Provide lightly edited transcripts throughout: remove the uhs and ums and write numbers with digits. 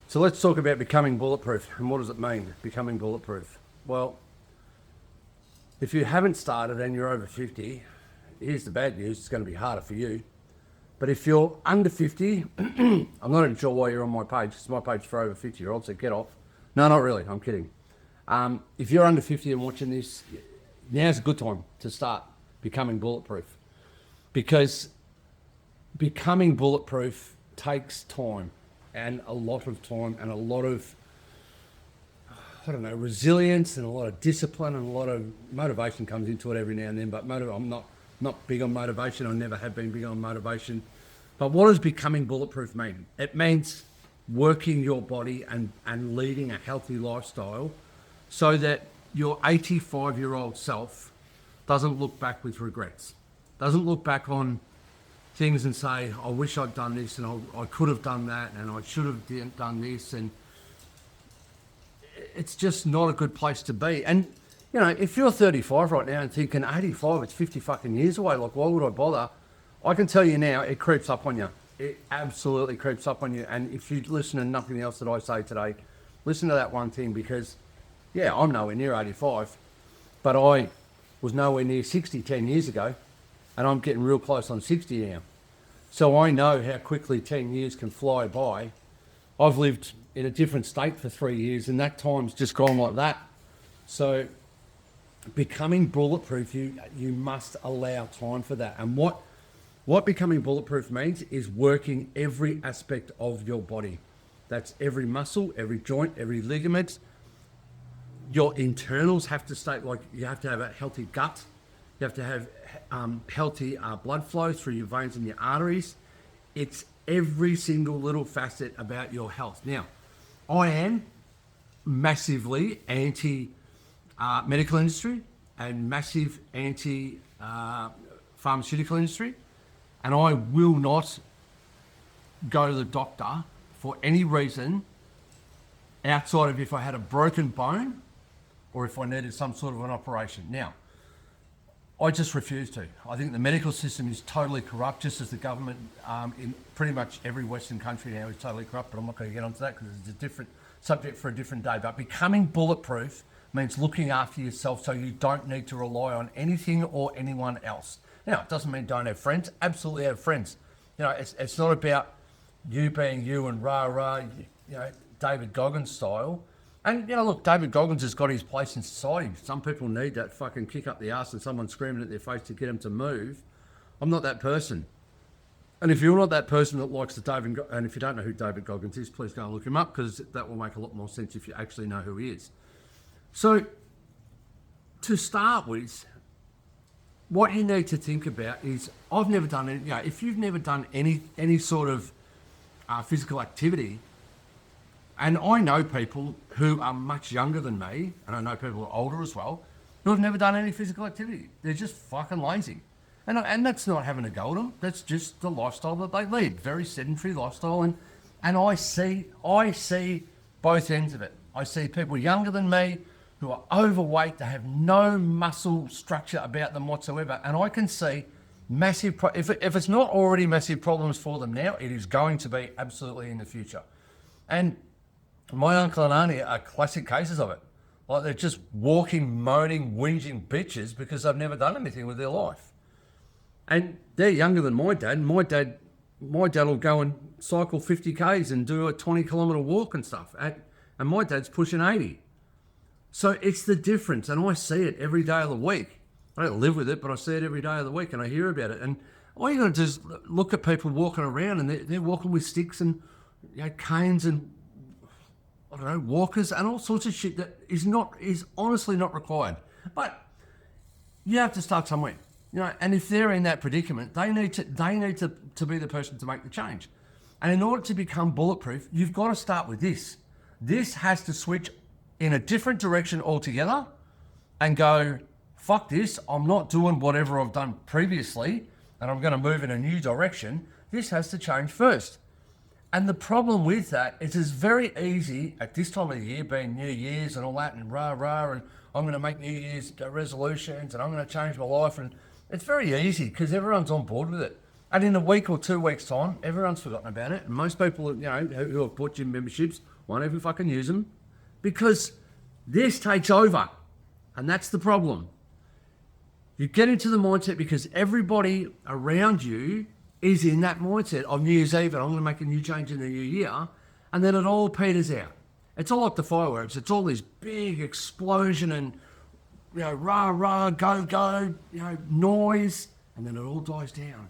So let's talk about becoming bulletproof. And what does it mean, becoming bulletproof? Well, if you haven't started and you're over 50, here's the bad news, it's going to be harder for you. But if you're under 50, I'm not even sure why you're on my page. It's my page for over 50-year-olds, so get off. No, not really, I'm kidding. If you're under 50 and watching this, now's a good time to start becoming bulletproof. Because becoming bulletproof takes time, and a lot of time, and a lot of, resilience, and a lot of discipline, and a lot of motivation comes into it every now and then. But I'm not big on motivation. I never have been big on motivation. But what does becoming bulletproof mean? It means working your body and leading a healthy lifestyle so that your 85-year-old self doesn't look back with regrets, doesn't look back on things and say, I wish I'd done this, and I could have done that, and I should have done this. And it's just not a good place to be. And, if you're 35 right now and thinking 85, it's 50 fucking years away, like, why would I bother? I can tell you now, it creeps up on you. It absolutely creeps up on you. And if you listen to nothing else that I say today, listen to that one thing, because, yeah, I'm nowhere near 85, but I was nowhere near 60 10 years ago, and I'm getting real close on 60 now. So I know how quickly 10 years can fly by. I've lived in a different state for 3 years, and that time's just gone like that. So becoming bulletproof, you must allow time for that. And what becoming bulletproof means is working every aspect of your body. That's every muscle, every joint, every ligament. Your internals have to stay, like, you have to have a healthy gut. You have to have healthy blood flow through your veins and your arteries. It's every single little facet about your health. Now, I am massively anti-medical industry and massive anti-pharmaceutical industry, and I will not go to the doctor for any reason outside of if I had a broken bone or if I needed some sort of an operation. Now, I just refuse to. I think the medical system is totally corrupt, just as the government in pretty much every Western country now is totally corrupt, but I'm not going to get onto that because it's a different subject for a different day. But becoming bulletproof means looking after yourself so you don't need to rely on anything or anyone else. Now, it doesn't mean don't have friends. Absolutely have friends. It's not about you being you and rah-rah, David Goggins style. And, look, David Goggins has got his place in society. Some people need that fucking kick up the arse and someone screaming at their face to get them to move. I'm not that person. And if you're not that person that likes the and if you don't know who David Goggins is, please go and look him up, because that will make a lot more sense if you actually know who he is. So, to start with, what you need to think about is, I've never done any, if you've never done any sort of physical activity, and I know people who are much younger than me, and I know people who are older as well, who have never done any physical activity. They're just fucking lazy. And that's not having a go at them. That's just the lifestyle that they lead. Very sedentary lifestyle. And I see both ends of it. I see people younger than me who are overweight. They have no muscle structure about them whatsoever. And I can see massive, if it's not already massive problems for them now, it is going to be absolutely in the future. And my uncle and auntie are classic cases of it. Like, they're just walking, moaning, whinging bitches because they've never done anything with their life. And they're younger than my dad. My dad will go and cycle 50 Ks and do a 20-kilometre walk and stuff. And my dad's pushing 80. So it's the difference. And I see it every day of the week. I don't live with it, but I see it every day of the week and I hear about it. And all you got to do is look at people walking around, and they're walking with sticks and canes and, I don't know, walkers and all sorts of shit that is honestly not required. But you have to start somewhere, and if they're in that predicament, they need to be the person to make the change. And in order to become bulletproof, you've got to start with this. This has to switch in a different direction altogether and go, fuck this, I'm not doing whatever I've done previously and I'm going to move in a new direction. This has to change first. And the problem with that is it's very easy at this time of the year, being New Year's and all that, and rah-rah, and I'm going to make New Year's resolutions and I'm going to change my life. And it's very easy because everyone's on board with it. And in a week or 2 weeks' time, everyone's forgotten about it. And most people, who have bought gym memberships won't ever fucking use them because this takes over. And that's the problem. You get into the mindset because everybody around you is in that mindset of New Year's Eve and I'm going to make a new change in the new year. And then it all peters out. It's all like the fireworks. It's all this big explosion and, rah, rah, go, go, noise. And then it all dies down.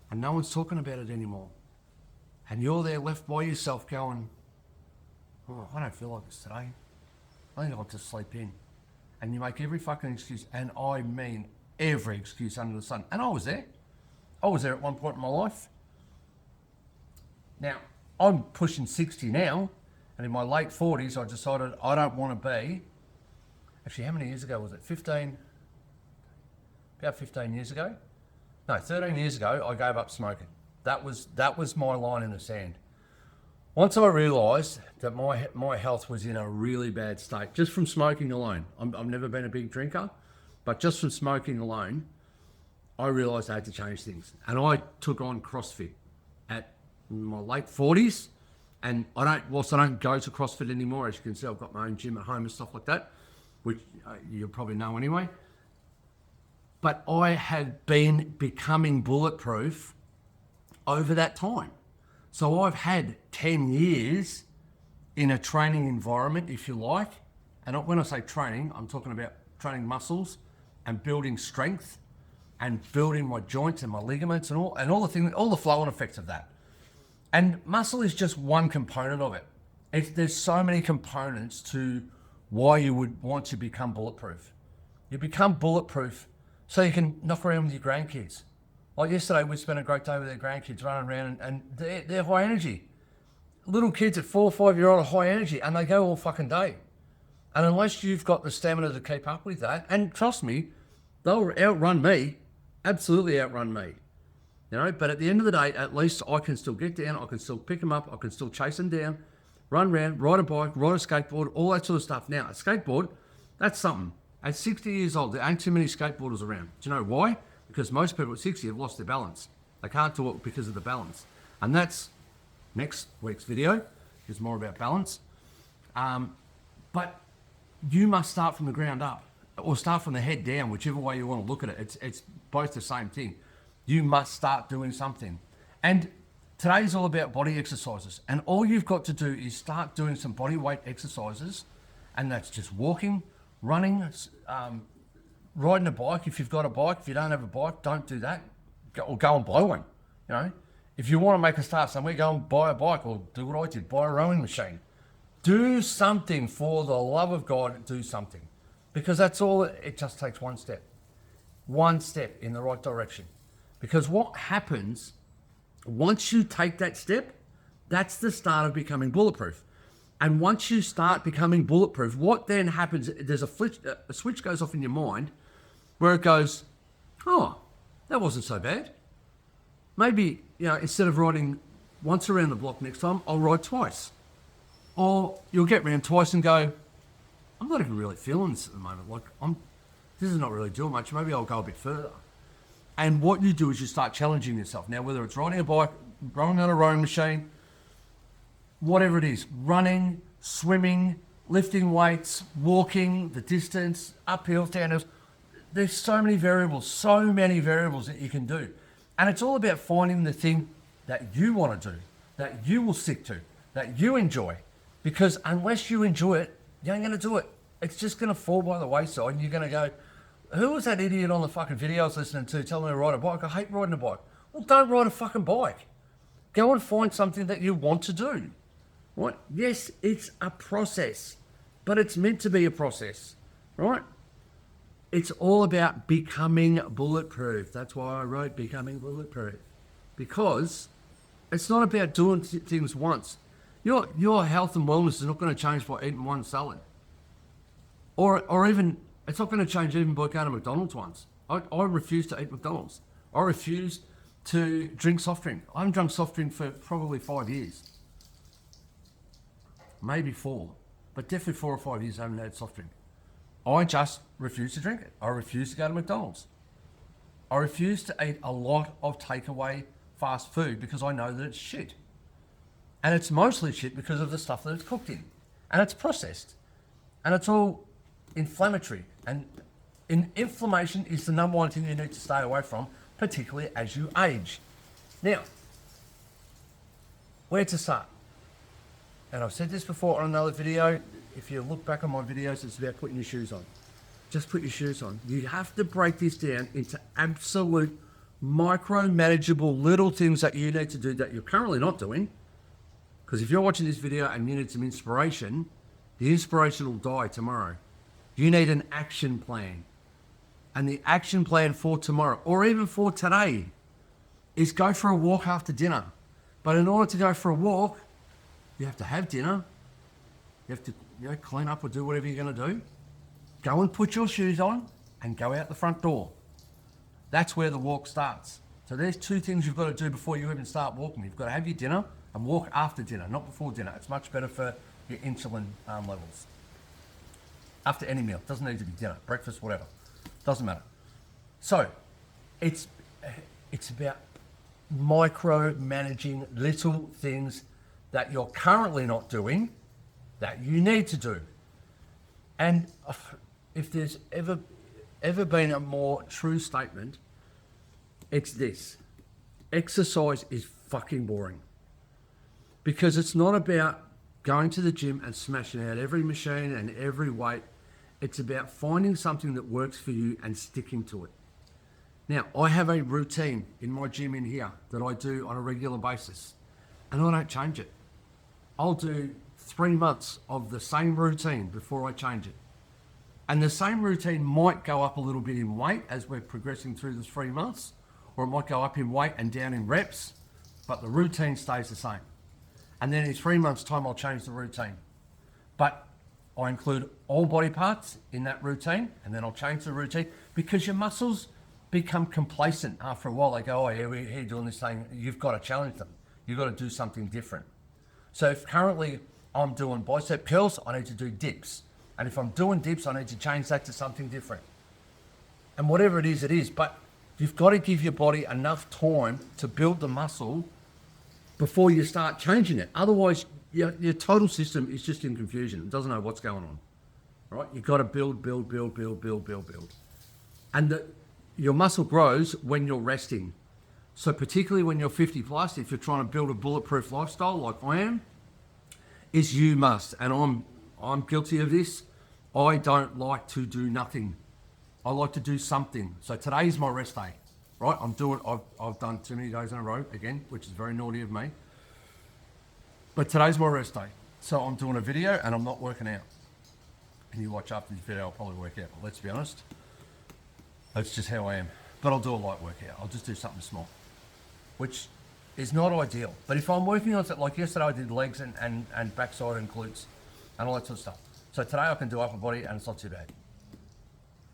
And no one's talking about it anymore. And you're there left by yourself going, oh, I don't feel like this today. I think I'll just sleep in. And you make every fucking excuse, and I mean every excuse under the sun. And I was there. I was there at one point in my life. Now, I'm pushing 60 now, and in my late 40s, I decided I don't want to be, actually, how many years ago was it? About 15 years ago? No, 13 years ago, I gave up smoking. That was my line in the sand. Once I realised that my health was in a really bad state, just from smoking alone. I've never been a big drinker, but just from smoking alone, I realised I had to change things. And I took on CrossFit at my late 40s. And whilst I don't go to CrossFit anymore, as you can see, I've got my own gym at home and stuff like that, which you'll probably know anyway. But I had been becoming bulletproof over that time. So I've had 10 years in a training environment, if you like. And when I say training, I'm talking about training muscles and building strength and building my joints and my ligaments and all the things, all the flow and effects of that. And muscle is just one component of it. There's so many components to why you would want to become bulletproof. You become bulletproof so you can knock around with your grandkids. Like yesterday, we spent a great day with our grandkids running around and they're high energy. Little kids at 4 or 5 year old are high energy and they go all fucking day. And unless you've got the stamina to keep up with that, and trust me, they'll outrun me, absolutely outrun me. But at the end of the day, at least I can still get down, I can still pick them up, I can still chase them down, run around, ride a bike, ride a skateboard, all that sort of stuff. Now, a skateboard, that's something. At 60 years old, there ain't too many skateboarders around. Do you know why? Because most people at 60 have lost their balance. They can't do it because of the balance. And that's next week's video, is more about balance. But you must start from the ground up or start from the head down, whichever way you want to look at it. It's both the same thing. You must start doing something. And today's all about body exercises. And all you've got to do is start doing some body weight exercises. And that's just walking, running, riding a bike. If you've got a bike, if you don't have a bike, don't do that. Go and buy one. If you want to make a start somewhere, go and buy a bike or do what I did, buy a rowing machine. Do something for the love of God, do something. Because that's all, it just takes one step in the right direction. Because what happens once you take that step, that's the start of becoming bulletproof. And once you start becoming bulletproof, what then happens, there's a switch goes off in your mind where it goes, oh, that wasn't so bad. Maybe, instead of riding once around the block next time, I'll ride twice. Or you'll get around twice and go, I'm not even really feeling this at the moment. This is not really doing much. Maybe I'll go a bit further. And what you do is you start challenging yourself. Now, whether it's riding a bike, running on a rowing machine, whatever it is, running, swimming, lifting weights, walking, the distance, uphills, downhills, there's so many variables that you can do. And it's all about finding the thing that you want to do, that you will stick to, that you enjoy. Because unless you enjoy it, you ain't going to do it. It's just going to fall by the wayside and you're going to go, who was that idiot on the fucking video I was listening to telling me to ride a bike? I hate riding a bike. Well, don't ride a fucking bike. Go and find something that you want to do. Right? Yes, it's a process, but it's meant to be a process, right? It's all about becoming bulletproof. That's why I wrote Becoming Bulletproof, because it's not about doing things once. Your health and wellness is not going to change by eating one salad, or even it's not going to change even by going to McDonald's once. I refuse to eat McDonald's. I refuse to drink soft drink. I haven't drunk soft drink for probably 5 years. Maybe 4, but definitely 4 or 5 years I haven't had soft drink. I just refuse to drink it. I refuse to go to McDonald's. I refuse to eat a lot of takeaway fast food because I know that it's shit. And it's mostly shit because of the stuff that it's cooked in. And it's processed. And it's all inflammatory. And inflammation is the number one thing you need to stay away from, particularly as you age. Now, where to start? And I've said this before on another video. If you look back on my videos, it's about putting your shoes on. Just put your shoes on. You have to break this down into absolute micro manageable little things that you need to do that you're currently not doing. Because if you're watching this video and you need some inspiration, the inspiration will die tomorrow. You need an action plan. And the action plan for tomorrow, or even for today, is go for a walk after dinner. But in order to go for a walk, you have to have dinner. You have to clean up or do whatever you're going to do. Go and put your shoes on and go out the front door. That's where the walk starts. So there's two things you've got to do before you even start walking. You've got to have your dinner and walk after dinner, not before dinner. It's much better for your insulin levels. After any meal. Doesn't need to be dinner, breakfast, whatever. Doesn't matter. So it's about micro-managing little things that you're currently not doing that you need to do. And if there's ever been a more true statement, it's this. Exercise is fucking boring. Because it's not about going to the gym and smashing out every machine and every weight. It's about finding something that works for you and sticking to it. Now, I have a routine in my gym in here that I do on a regular basis, and I don't change it. I'll do 3 months of the same routine before I change it. And the same routine might go up a little bit in weight as we're progressing through the 3 months, or it might go up in weight and down in reps, but the routine stays the same. And then in 3 months' time, I'll change the routine. But I include all body parts in that routine, and then I'll change the routine because your muscles become complacent after a while. They go, oh, yeah, we're here doing this thing. You've got to challenge them. You've got to do something different. So if currently I'm doing bicep curls, I need to do dips. And if I'm doing dips, I need to change that to something different. And whatever it is. But you've got to give your body enough time to build the muscle before you start changing it. Otherwise, your total system is just in confusion. It doesn't know what's going on. Right? You've got to build. And your muscle grows when you're resting. So particularly when you're 50 plus, if you're trying to build a bulletproof lifestyle like I am, is you must, and I'm guilty of this, I don't like to do nothing. I like to do something. So today's my rest day, right? I've done too many days in a row again, which is very naughty of me. But today's my rest day. So I'm doing a video and I'm not working out. And you watch after this video, I'll probably work out. But let's be honest, that's just how I am. But I'll do a light workout. I'll just do something small, which is not ideal. But if I'm working on it, like yesterday I did legs and backside and glutes and all that sort of stuff. So today I can do upper body and it's not too bad.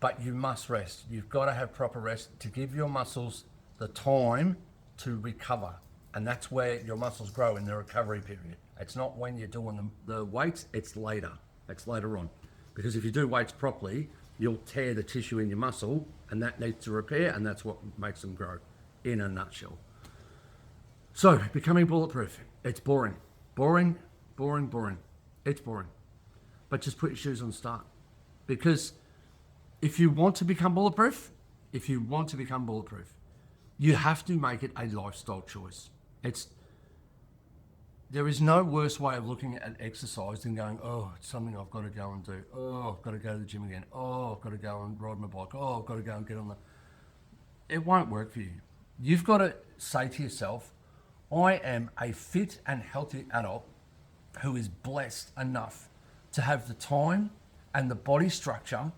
But you must rest. You've got to have proper rest to give your muscles the time to recover. And that's where your muscles grow in the recovery period. It's not when you're doing the weights, it's later. It's later on. Because if you do weights properly, you'll tear the tissue in your muscle and that needs to repair, and that's what makes them grow in a nutshell. So, becoming bulletproof. It's boring. Boring. It's boring. But just put your shoes on and start. Because if you want to become bulletproof, you have to make it a lifestyle choice. There is no worse way of looking at exercise than going, oh, it's something I've got to go and do. Oh, I've got to go to the gym again. Oh, I've got to go and ride my bike. Oh, I've got to go and get on It won't work for you. You've got to say to yourself, I am a fit and healthy adult who is blessed enough to have the time and the body structure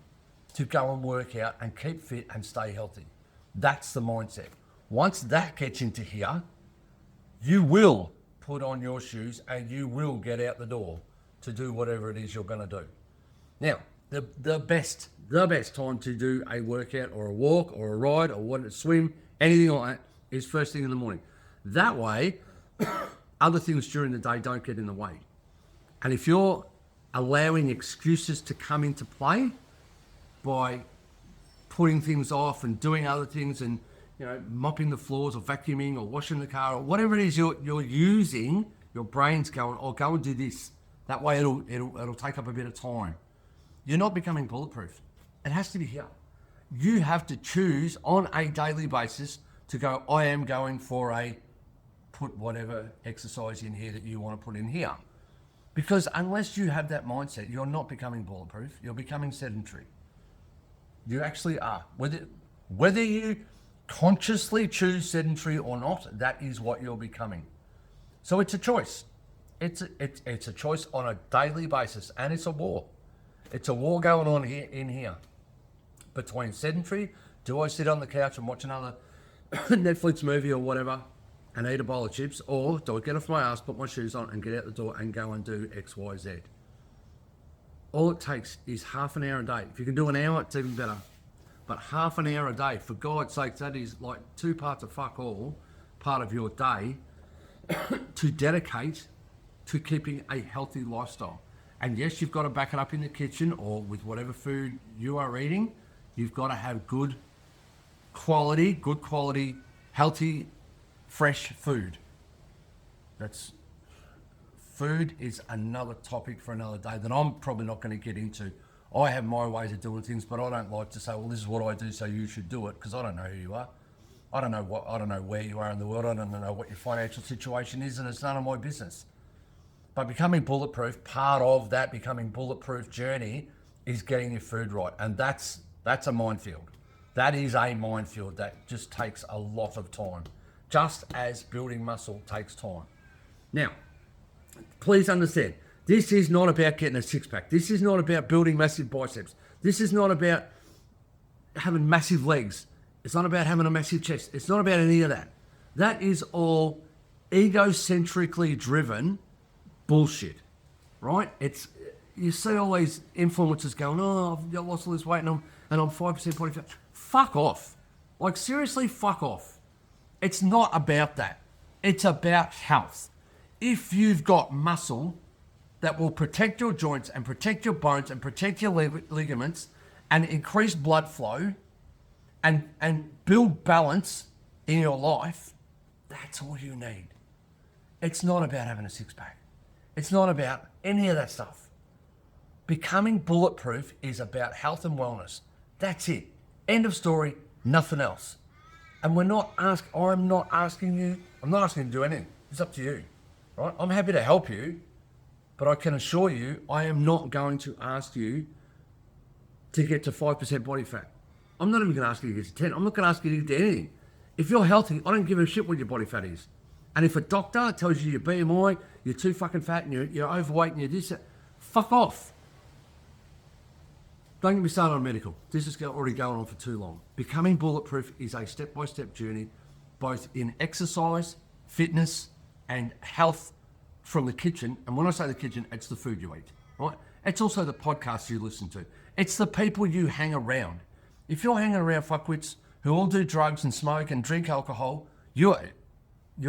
to go and work out and keep fit and stay healthy. That's the mindset. Once that gets into here, you will put on your shoes and you will get out the door to do whatever it is you're going to do. Now, the best time to do a workout or a walk or a ride or a swim, anything like that, is first thing in the morning. That way, other things during the day don't get in the way. And if you're allowing excuses to come into play by putting things off and doing other things and, mopping the floors or vacuuming or washing the car or whatever it is you're using, your brain's going, oh, go and do this. That way it'll take up a bit of time. You're not becoming bulletproof. It has to be here. You have to choose on a daily basis to go, I am going for put whatever exercise in here that you want to put in here. Because unless you have that mindset, you're not becoming bulletproof. You're becoming sedentary. You actually are. Whether you consciously choose sedentary or not, that is what you're becoming. So it's a choice. It's a choice on a daily basis, and it's a war. It's a war going on here between sedentary. Do I sit on the couch and watch another Netflix movie or whatever and eat a bowl of chips, or do I get off my ass, put my shoes on and get out the door and go and do X, Y, Z? All it takes is half an hour a day. If you can do an hour, it's even better. But half an hour a day, for God's sake, that is like 2 parts of fuck all, part of your day to dedicate to keeping a healthy lifestyle. And yes, you've got to back it up in the kitchen or with whatever food you are eating. You've got to have good quality, healthy, fresh food. Food is another topic for another day that I'm probably not going to get into. I have my ways of doing things, but I don't like to say, well, this is what I do, so you should do it, because I don't know who you are. I don't know where you are in the world. I don't know what your financial situation is, and it's none of my business. But becoming bulletproof, part of that becoming bulletproof journey is getting your food right. And that's a minefield. That is a minefield that just takes a lot of time, just as building muscle takes time. Now, please understand, this is not about getting a six-pack. This is not about building massive biceps. This is not about having massive legs. It's not about having a massive chest. It's not about any of that. That is all egocentrically driven bullshit, right? You see all these influencers going, oh, I've lost all this weight and I'm 5% body fat. Fuck off. Like, seriously, fuck off. It's not about that. It's about health. If you've got muscle that will protect your joints and protect your bones and protect your ligaments and increase blood flow and build balance in your life, that's all you need. It's not about having a six-pack. It's not about any of that stuff. Becoming bulletproof is about health and wellness. That's it. End of story, nothing else. And I'm not asking you to do anything. It's up to you, right? I'm happy to help you, but I can assure you, I am not going to ask you to get to 5% body fat. I'm not even going to ask you to get to 10. I'm not going to ask you to get to anything. If you're healthy, I don't give a shit what your body fat is. And if a doctor tells you your BMI, you're too fucking fat and you're overweight and you're this, fuck off. Don't get me started on medical. This is already going on for too long. Becoming bulletproof is a step-by-step journey, both in exercise, fitness, and health from the kitchen. And when I say the kitchen, it's the food you eat, right? It's also the podcasts you listen to. It's the people you hang around. If you're hanging around fuckwits who all do drugs and smoke and drink alcohol, you're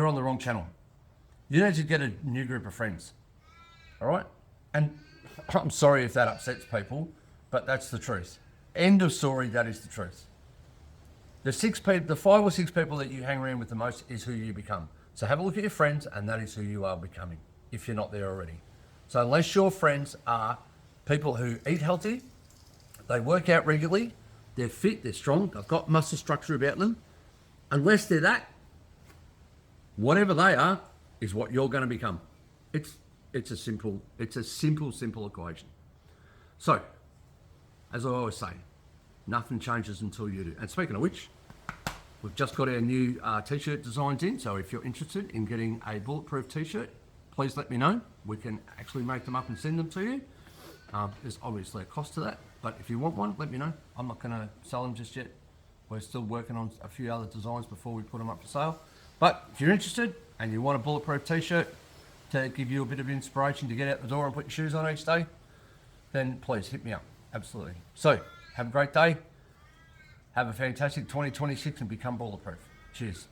on the wrong channel. You need to get a new group of friends, all right? And I'm sorry if that upsets people, but that's the truth. End of story, that is the truth. The 5 or 6 people that you hang around with the most is who you become. So have a look at your friends, and that is who you are becoming, if you're not there already. So unless your friends are people who eat healthy, they work out regularly, they're fit, they're strong, they've got muscle structure about them, unless they're that, whatever they are is what you're going to become. It's a simple equation. So, as I always say, nothing changes until you do. And speaking of which, we've just got our new t-shirt designs in. So if you're interested in getting a bulletproof t-shirt, please let me know. We can actually make them up and send them to you. There's obviously a cost to that, but if you want one, let me know. I'm not going to sell them just yet. We're still working on a few other designs before we put them up for sale. But if you're interested and you want a bulletproof t-shirt to give you a bit of inspiration to get out the door and put your shoes on each day, then please hit me up. Absolutely. So have a great day. Have a fantastic 2026 and become bulletproof. Cheers.